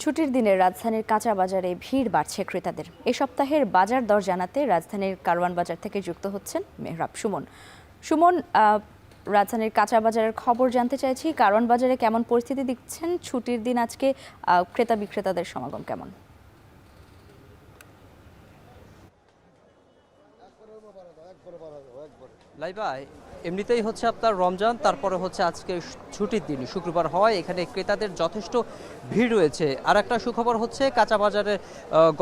ছুটির দিনে রাজধানীর কাঁচা বাজারে ভিড় বাড়ছে ক্রেতাদের। এ সপ্তাহের বাজার দর জানাতে রাজধানীর কারওয়ান বাজার থেকে যুক্ত হচ্ছেন মেহরাব সুমন। সুমন, রাজধানীর কাঁচা বাজারের খবর জানতে চাইছি। কারওয়ান বাজারে কেমন পরিস্থিতি দেখছেন? ছুটির দিন আজকে ক্রেতা বিক্রেতাদের সমাগম কেমন? লাইবা, এমনিতেই হচ্ছে আপনার রমজান, তারপরে হচ্ছে আজকে ছুটির দিন শুক্রবার হয়, এখানে ক্রেতাদের যথেষ্ট ভিড় রয়েছে। আর একটা সুখবর হচ্ছে কাঁচা বাজারের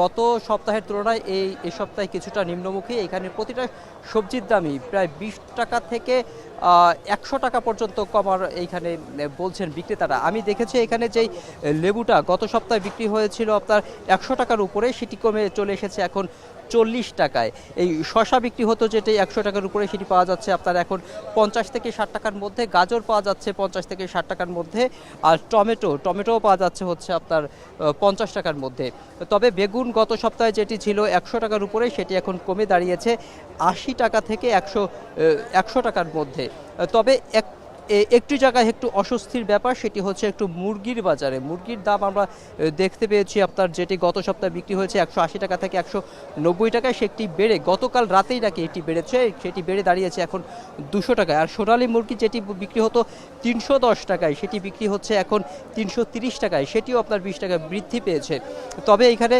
গত সপ্তাহের তুলনায় এই সপ্তাহে কিছুটা নিম্নমুখী। এখানে প্রতিটা সবজির দামই প্রায় 20 টাকা থেকে 100 টাকা পর্যন্ত কমার এইখানে বলছেন বিক্রেতারা। আমি দেখেছি এখানে যেই লেবুটা গত সপ্তাহে বিক্রি হয়েছিল আপনার 100 টাকার উপরে, সেটি কমে চলে এসেছে এখন 40 টাকায়। এই শশা বিক্রি হতো যেটি 100 টাকার উপরে, সেটি পাওয়া যাচ্ছে আপনার এখন 50 থেকে 60 টাকার মধ্যে। গাজর পাওয়া যাচ্ছে 50 থেকে 60 টাকার মধ্যে। আর টমেটোও পাওয়া যাচ্ছে হচ্ছে আপনার 50 টাকার মধ্যে। তবে বেগুন গত সপ্তাহে যেটি ছিল 100 টাকার উপরে, সেটি এখন কমে দাঁড়িয়েছে 80 টাকা থেকে 100 টাকার মধ্যে। তবে একটি জায়গায় একটু অস্বস্তির ব্যাপার, সেটি হচ্ছে একটু মুরগির বাজারে। মুরগির দাম আমরা দেখতে পেয়েছি আপনার যেটি গত সপ্তাহে বিক্রি হয়েছে 180 টাকা থেকে 190 টাকায়, সেটি বেড়ে গতকাল রাতেই নাকি এটি বেড়েছে, সেটি বেড়ে দাঁড়িয়েছে এখন 200 টাকায়। আর সোনালী মুরগি যেটি বিক্রি হতো 310 টাকায়, সেটি বিক্রি হচ্ছে এখন 330 টাকায়, সেটিও আপনার 20 টাকা বৃদ্ধি পেয়েছে। তবে এখানে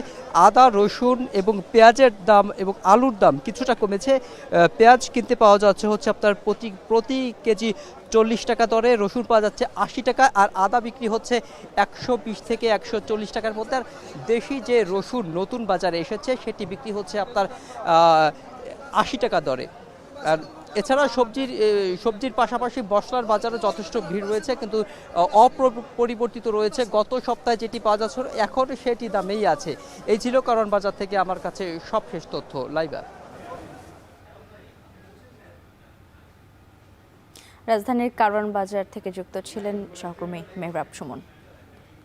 আদা, রসুন এবং পেঁয়াজের দাম এবং আলুর দাম কিছুটা কমেছে। পেঁয়াজ কিনতে পাওয়া যাচ্ছে হচ্ছে আপনার প্রতি কেজি 40 টাকা দরে, রসুন পাওয়া যাচ্ছে 80 টাকা, আর আদা বিক্রি হচ্ছে 120 থেকে 140 টাকার মধ্যে। আর দেশি যে রসুন নতুন বাজারে এসেছে, সেটি বিক্রি হচ্ছে আপনার 80 টাকা দরে। আর এছাড়া সবজির পাশাপাশি মশলার বাজারে যথেষ্ট ভিড় রয়েছে, কিন্তু অপরিবর্তিত রয়েছে। গত সপ্তাহে যেটি পাওয়া যাচ্ছে এখন সেটি দামেই আছে। এই ছিল কারওয়ান বাজার থেকে আমার কাছে সবশেষ তথ্য। লাইবা। রাজধানীর কারওয়ান বাজার থেকে যুক্ত ছিলেন সহকর্মী মেহরাব সুমন।